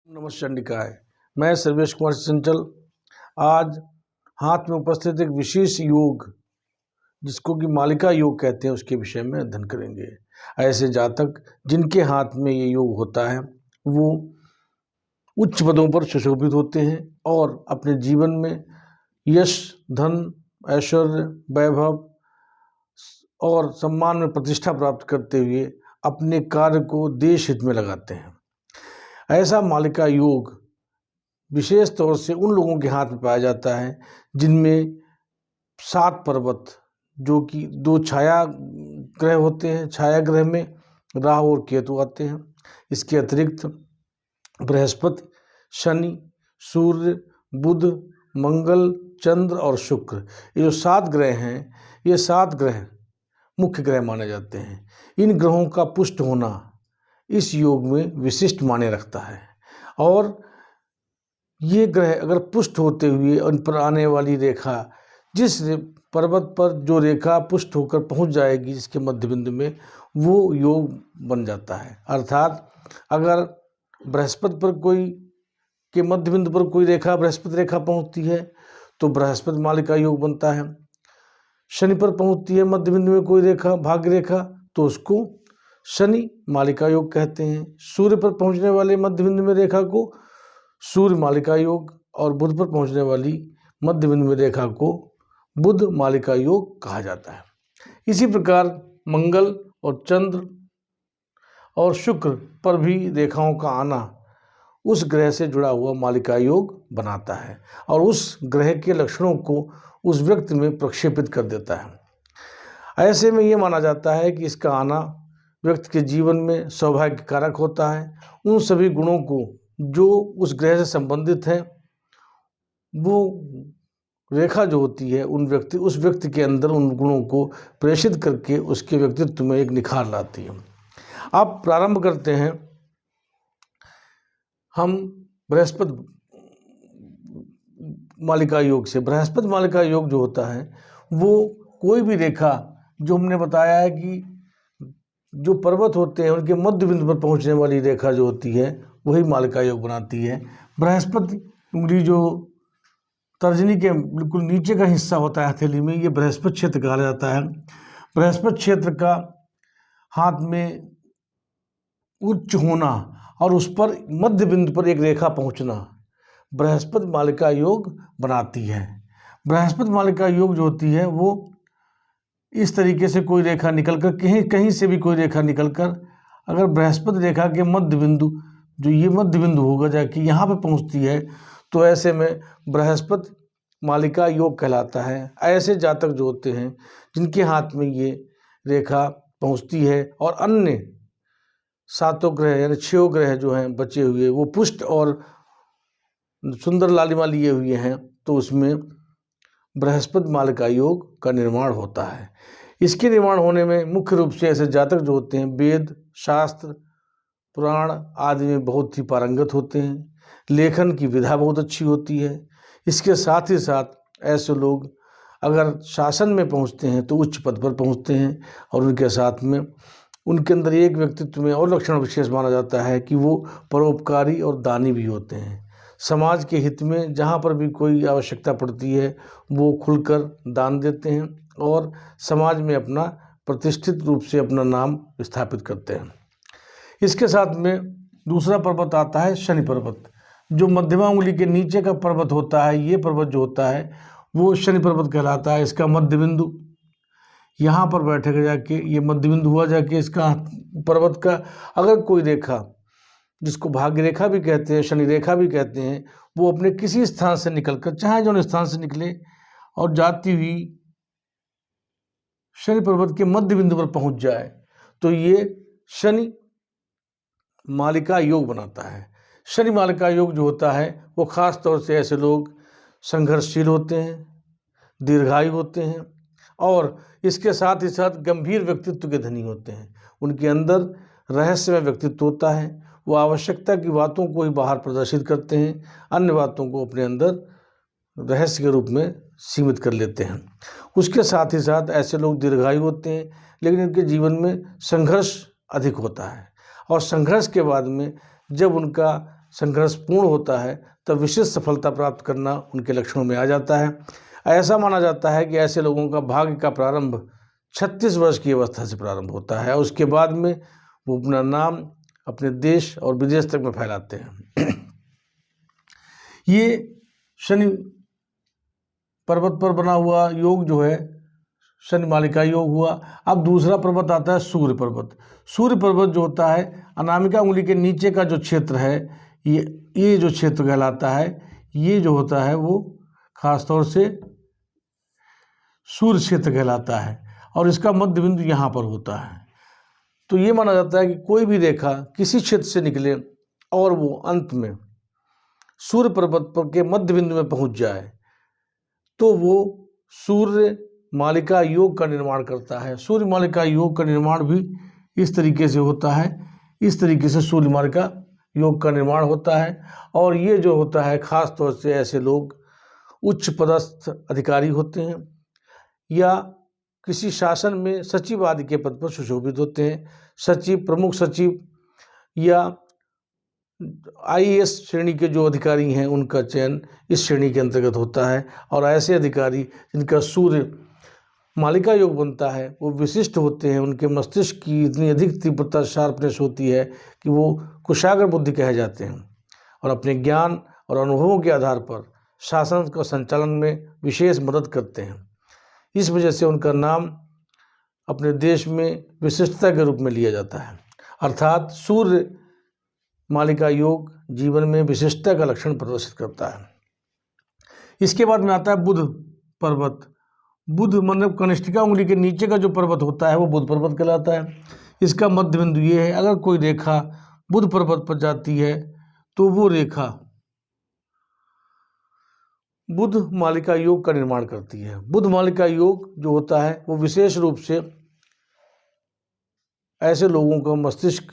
नमस्कार निकाय। मैं सर्वेश कुमार चंचल आज हाथ में उपस्थित एक विशेष योग जिसको कि मालिका योग कहते हैं उसके विषय में अध्ययन करेंगे। ऐसे जातक जिनके हाथ में ये योग होता है वो उच्च पदों पर सुशोभित होते हैं और अपने जीवन में यश, धन, ऐश्वर्य, वैभव और सम्मान में प्रतिष्ठा प्राप्त करते हुए अपने कार्य को देश हित में लगाते हैं। ऐसा मालिका योग विशेष तौर से उन लोगों के हाथ में पाया जाता है जिनमें 7 पर्वत, जो कि 2 छाया ग्रह होते हैं, छाया ग्रह में राहु और केतु आते हैं। इसके अतिरिक्त बृहस्पति, शनि, सूर्य, बुध, मंगल, चंद्र और शुक्र, ये जो 7 ग्रह हैं, ये 7 ग्रह मुख्य ग्रह माने जाते हैं। इन ग्रहों का पुष्ट होना इस योग में विशिष्ट माने रखता है और ये ग्रह अगर पुष्ट होते हुए उन पर आने वाली रेखा, जिस पर्वत पर जो रेखा पुष्ट होकर पहुंच जाएगी जिसके मध्य बिंदु में, वो योग बन जाता है। अर्थात अगर बृहस्पति पर कोई के मध्य बिंदु पर कोई रेखा बृहस्पति रेखा पहुंचती है तो बृहस्पति मालिका योग बनता है। शनि पर पहुंचती है मध्य बिंदु में कोई रेखा, भाग्य रेखा, तो उसको शनि मालिका योग कहते हैं। सूर्य पर पहुंचने वाले मध्य बिंदु में रेखा को सूर्य मालिका योग और बुध पर पहुंचने वाली मध्य बिंदु में रेखा को बुध मालिका योग कहा जाता है। इसी प्रकार मंगल और चंद्र और शुक्र पर भी रेखाओं का आना उस ग्रह से जुड़ा हुआ मालिका योग बनाता है और उस ग्रह के लक्षणों को उस व्यक्ति में प्रक्षेपित कर देता है। ऐसे में ये माना जाता है कि इसका आना व्यक्ति के जीवन में सौभाग्य कारक होता है। उन सभी गुणों को जो उस ग्रह से संबंधित हैं, वो रेखा जो होती है उस व्यक्ति के अंदर उन गुणों को प्रेषित करके उसके व्यक्तित्व में एक निखार लाती है। अब प्रारंभ करते हैं हम बृहस्पति मालिका योग से। बृहस्पति मालिका योग जो होता है वो कोई भी रेखा, जो हमने बताया है कि जो पर्वत होते हैं उनके मध्य बिंदु पर पहुंचने वाली रेखा जो होती है वही मालिका योग बनाती है। बृहस्पति उंगली जो तर्जनी के बिल्कुल नीचे का हिस्सा होता है हथेली में, ये बृहस्पति क्षेत्र कहा जाता है। बृहस्पति क्षेत्र का हाथ में उच्च होना और उस पर मध्य बिंदु पर एक रेखा पहुंचना बृहस्पति मालिका योग बनाती है। बृहस्पति मालिका योग जो होती है वो इस तरीके से कोई रेखा निकलकर कहीं से भी कोई रेखा निकलकर अगर बृहस्पति रेखा के मध्य बिंदु, जो ये मध्य बिंदु होगा, जाके यहाँ पे पहुँचती है तो ऐसे में बृहस्पति मालिका योग कहलाता है। ऐसे जातक जो होते हैं जिनके हाथ में ये रेखा पहुँचती है और अन्य 7 ग्रह यानी 6 ग्रह जो हैं बचे हुए वो पुष्ट और सुंदर लालिमा लिए हुए हैं, तो उसमें बृहस्पति मालिका योग का निर्माण होता है। इसके निर्माण होने में मुख्य रूप से ऐसे जातक जो होते हैं वेद, शास्त्र, पुराण आदि में बहुत ही पारंगत होते हैं। लेखन की विधा बहुत अच्छी होती है। इसके साथ ही साथ ऐसे लोग अगर शासन में पहुंचते हैं तो उच्च पद पर पहुंचते हैं और उनके साथ में उनके अंदर एक व्यक्तित्व में और लक्षण विशेष माना जाता है कि वो परोपकारी और दानी भी होते हैं। समाज के हित में जहाँ पर भी कोई आवश्यकता पड़ती है वो खुलकर दान देते हैं और समाज में अपना प्रतिष्ठित रूप से अपना नाम स्थापित करते हैं। इसके साथ में दूसरा पर्वत आता है शनि पर्वत, जो मध्यमा उंगली के नीचे का पर्वत होता है। ये पर्वत जो होता है वो शनि पर्वत कहलाता है। इसका मध्य बिंदु यहाँ पर बैठेगा जाके, ये मध्य बिंदु हुआ जाके इसका पर्वत का अगर कोई रेखा, जिसको भाग्य रेखा भी कहते हैं, शनि रेखा भी कहते हैं, वो अपने किसी स्थान से निकलकर, चाहे जो स्थान से निकले और जाती हुई शनि पर्वत के मध्य बिंदु पर पहुंच जाए तो ये शनि मालिका योग बनाता है। शनि मालिका योग जो होता है वो खास तौर से ऐसे लोग संघर्षशील होते हैं, दीर्घायु होते हैं और इसके साथ ही साथ गंभीर व्यक्तित्व के धनी होते हैं। उनके अंदर रहस्यमय व्यक्तित्व होता है। वो आवश्यकता की बातों को ही बाहर प्रदर्शित करते हैं, अन्य बातों को अपने अंदर रहस्य के रूप में सीमित कर लेते हैं। उसके साथ ही साथ ऐसे लोग दीर्घायु होते हैं, लेकिन इनके जीवन में संघर्ष अधिक होता है और संघर्ष के बाद में जब उनका संघर्षपूर्ण होता है तब विशेष सफलता प्राप्त करना उनके लक्षणों में आ जाता है। ऐसा माना जाता है कि ऐसे लोगों का भाग्य का प्रारंभ 36 वर्ष की अवस्था से प्रारंभ होता है और उसके बाद में वो अपना नाम अपने देश और विदेश तक में फैलाते हैं। ये शनि पर्वत पर बना हुआ योग जो है शनि मालिका योग हुआ। अब दूसरा पर्वत आता है सूर्य पर्वत। सूर्य पर्वत जो होता है अनामिका उंगली के नीचे का जो क्षेत्र है, ये जो क्षेत्र कहलाता है, ये जो होता है वो खासतौर से सूर्य क्षेत्र कहलाता है और इसका मध्य बिंदु यहाँ पर होता है। तो ये माना जाता है कि कोई भी रेखा किसी क्षेत्र से निकले और वो अंत में सूर्य पर्वत पर के मध्य बिंदु में पहुँच जाए तो वो सूर्य मालिका योग का निर्माण करता है। सूर्य मालिका योग का निर्माण भी इस तरीके से होता है। इस तरीके से सूर्य मालिका योग का निर्माण होता है और ये जो होता है खास तौर से ऐसे लोग उच्च पदस्थ अधिकारी होते हैं या किसी शासन में सचिव आदि के पद पर सुशोभित होते हैं। सचिव, प्रमुख सचिव या IAS श्रेणी के जो अधिकारी हैं उनका चयन इस श्रेणी के अंतर्गत होता है और ऐसे अधिकारी जिनका सूर्य मालिका योग बनता है वो विशिष्ट होते हैं। उनके मस्तिष्क की इतनी अधिक तीव्रता, शार्पनेस होती है कि वो कुशाग्र बुद्धि कहे जाते हैं और अपने ज्ञान और अनुभवों के आधार पर शासन का संचालन में विशेष मदद करते हैं। इस वजह से उनका नाम अपने देश में विशिष्टता के रूप में लिया जाता है। अर्थात सूर्य मालिका योग जीवन में विशिष्टता का लक्षण प्रदर्शित करता है। इसके बाद में आता है बुध पर्वत। बुध मतलब कनिष्ठिका उंगली के नीचे का जो पर्वत होता है वो बुध पर्वत कहलाता है। इसका मध्य बिंदु ये है, अगर कोई रेखा बुध पर्वत पर जाती है तो वो रेखा बुध मालिका योग का निर्माण करती है। बुध मालिका योग जो होता है वो विशेष रूप से ऐसे लोगों का मस्तिष्क,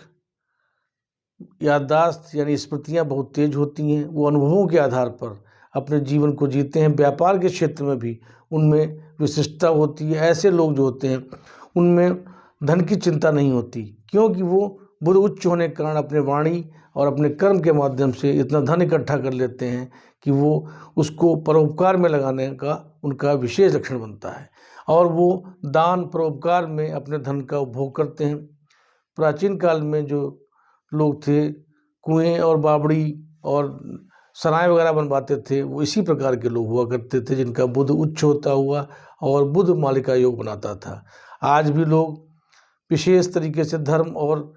याददाश्त यानी स्मृतियाँ बहुत तेज होती हैं। वो अनुभवों के आधार पर अपने जीवन को जीते हैं। व्यापार के क्षेत्र में भी उनमें विशिष्टता होती है। ऐसे लोग जो होते हैं उनमें धन की चिंता नहीं होती, क्योंकि वो बुध उच्च होने के कारण अपने वाणी और अपने कर्म के माध्यम से इतना धन इकट्ठा कर लेते हैं कि वो उसको परोपकार में लगाने का उनका विशेष लक्षण बनता है और वो दान परोपकार में अपने धन का उपभोग करते हैं। प्राचीन काल में जो लोग थे कुएं और बावड़ी और सराय वगैरह बनवाते थे, वो इसी प्रकार के लोग हुआ करते थे जिनका बुध उच्च होता हुआ और बुध मालिका योग बनाता था। आज भी लोग विशेष तरीके से धर्म और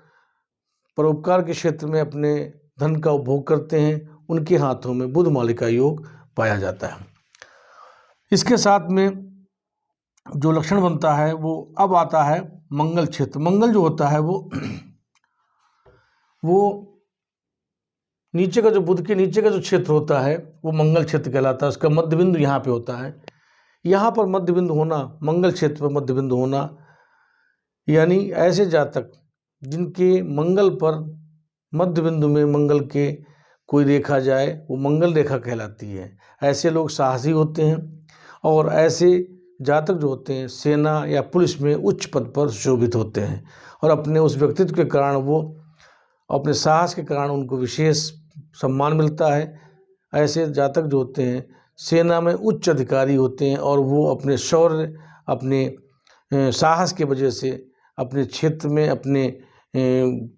परोपकार के क्षेत्र में अपने धन का उपभोग करते हैं, उनके हाथों में बुध मालिका योग पाया जाता है। इसके साथ में जो लक्षण बनता है वो अब आता है मंगल क्षेत्र। मंगल जो होता है वो नीचे का जो बुध के नीचे का जो क्षेत्र होता है वो मंगल क्षेत्र कहलाता है। उसका मध्य बिंदु यहाँ पे होता है। यहाँ पर मध्य बिंदु होना, मंगल क्षेत्र पर मध्य बिंदु होना, यानी ऐसे जातक जिनके मंगल पर मध्य बिंदु में मंगल के कोई रेखा जाए वो मंगल रेखा कहलाती है। ऐसे लोग साहसी होते हैं और ऐसे जातक जो होते हैं सेना या पुलिस में उच्च पद पर सुशोभित होते हैं और अपने उस व्यक्तित्व के कारण, वो अपने साहस के कारण उनको विशेष सम्मान मिलता है। ऐसे जातक जो होते हैं सेना में उच्च अधिकारी होते हैं और वो अपने शौर्य, अपने साहस के वजह से अपने क्षेत्र में अपने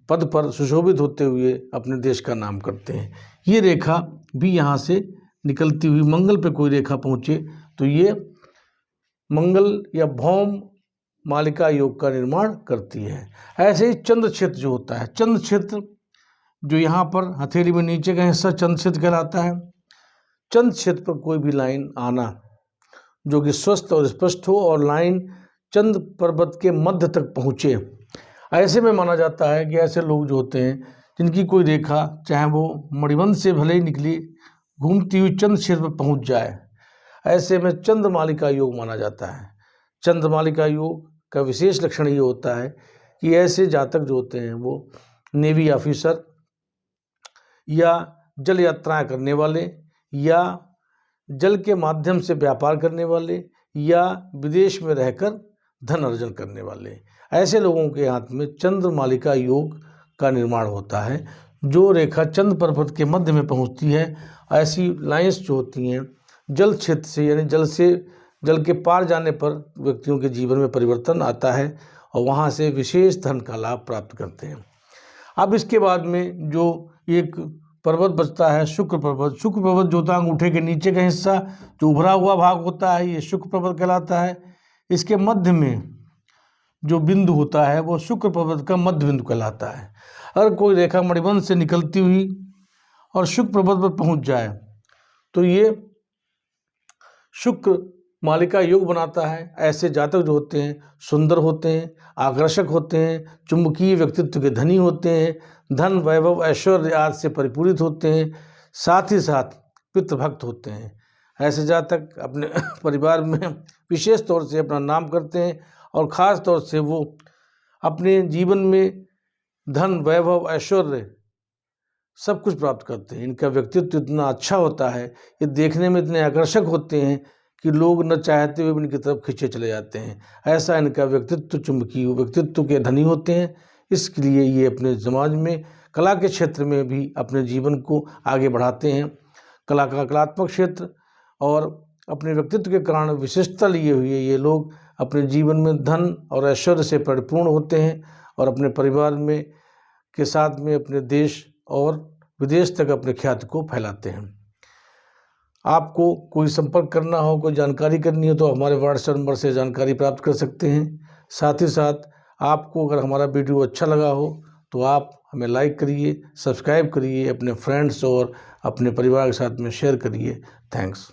पद पर सुशोभित होते हुए अपने देश का नाम करते हैं। ये रेखा भी यहाँ से निकलती हुई मंगल पे कोई रेखा पहुँचे तो ये मंगल या भौम मालिका योग का निर्माण करती है। ऐसे ही चंद्र क्षेत्र जो होता है, चंद्र क्षेत्र जो यहाँ पर हथेली में नीचे का हिस्सा चंद्र क्षेत्र कहलाता है। चंद्र क्षेत्र पर कोई भी लाइन आना जो कि स्वस्थ और स्पष्ट हो और लाइन चंद्र पर्वत के मध्य तक पहुँचे, ऐसे में माना जाता है कि ऐसे लोग जो होते हैं जिनकी कोई रेखा चाहे वो मणिबंध से भले ही निकली घूमती हुई चंद्र क्षेत्र पर पहुँच जाए, ऐसे में चंद्रमालिका योग माना जाता है। चंद्रमालिका योग का विशेष लक्षण ये होता है कि ऐसे जातक जो होते हैं वो नेवी ऑफिसर या जल यात्राएं करने वाले या जल के माध्यम से व्यापार करने वाले या विदेश में रहकर धन अर्जन करने वाले, ऐसे लोगों के हाथ में चंद्रमालिका योग का निर्माण होता है, जो रेखा चंद्र पर्वत के मध्य में पहुंचती है, ऐसी लाइंस जो होती हैं जल क्षेत्र से यानी जल के पार जाने पर व्यक्तियों के जीवन में परिवर्तन आता है और वहाँ से विशेष धन का लाभ प्राप्त करते हैं। अब इसके बाद में जो एक पर्वत बचता है शुक्र पर्वत। शुक्र पर्वत जो होता है अंगूठे के नीचे का हिस्सा जो उभरा हुआ भाग होता है, ये शुक्र पर्वत कहलाता है। इसके मध्य में जो बिंदु होता है वो शुक्र पर्वत का मध्य बिंदु कहलाता है। अगर कोई रेखा मणिबंध से निकलती हुई और शुक्र पर्वत पर पहुंच जाए तो ये शुक्र मालिका योग बनाता है। ऐसे जातक जो होते हैं सुंदर होते हैं, आकर्षक होते हैं, चुंबकीय व्यक्तित्व के धनी होते हैं, धन वैभव ऐश्वर्य आदि से परिपूरित होते हैं, साथ ही साथ पितृभक्त होते हैं। ऐसे जातक अपने परिवार में विशेष तौर से अपना नाम करते हैं और ख़ास तौर से वो अपने जीवन में धन वैभव ऐश्वर्य सब कुछ प्राप्त करते हैं। इनका व्यक्तित्व इतना अच्छा होता है, ये देखने में इतने आकर्षक होते हैं कि लोग न चाहते हुए भी इनकी तरफ खींचे चले जाते हैं। ऐसा इनका व्यक्तित्व चुंबकीय व्यक्तित्व के धनी होते हैं। इसके लिए ये अपने समाज में कला के क्षेत्र में भी अपने जीवन को आगे बढ़ाते हैं। कलात्मक क्षेत्र और अपने व्यक्तित्व के कारण विशिष्टता लिए हुए ये लोग अपने जीवन में धन और ऐश्वर्य से परिपूर्ण होते हैं और अपने परिवार में के साथ में अपने देश और विदेश तक अपने ख्याति को फैलाते हैं। आपको कोई संपर्क करना हो, कोई जानकारी करनी हो तो हमारे व्हाट्सएप नंबर से जानकारी प्राप्त कर सकते हैं। साथ ही साथ आपको अगर हमारा वीडियो अच्छा लगा हो तो आप हमें लाइक करिए, सब्सक्राइब करिए, अपने फ्रेंड्स और अपने परिवार के साथ में शेयर करिए। थैंक्स।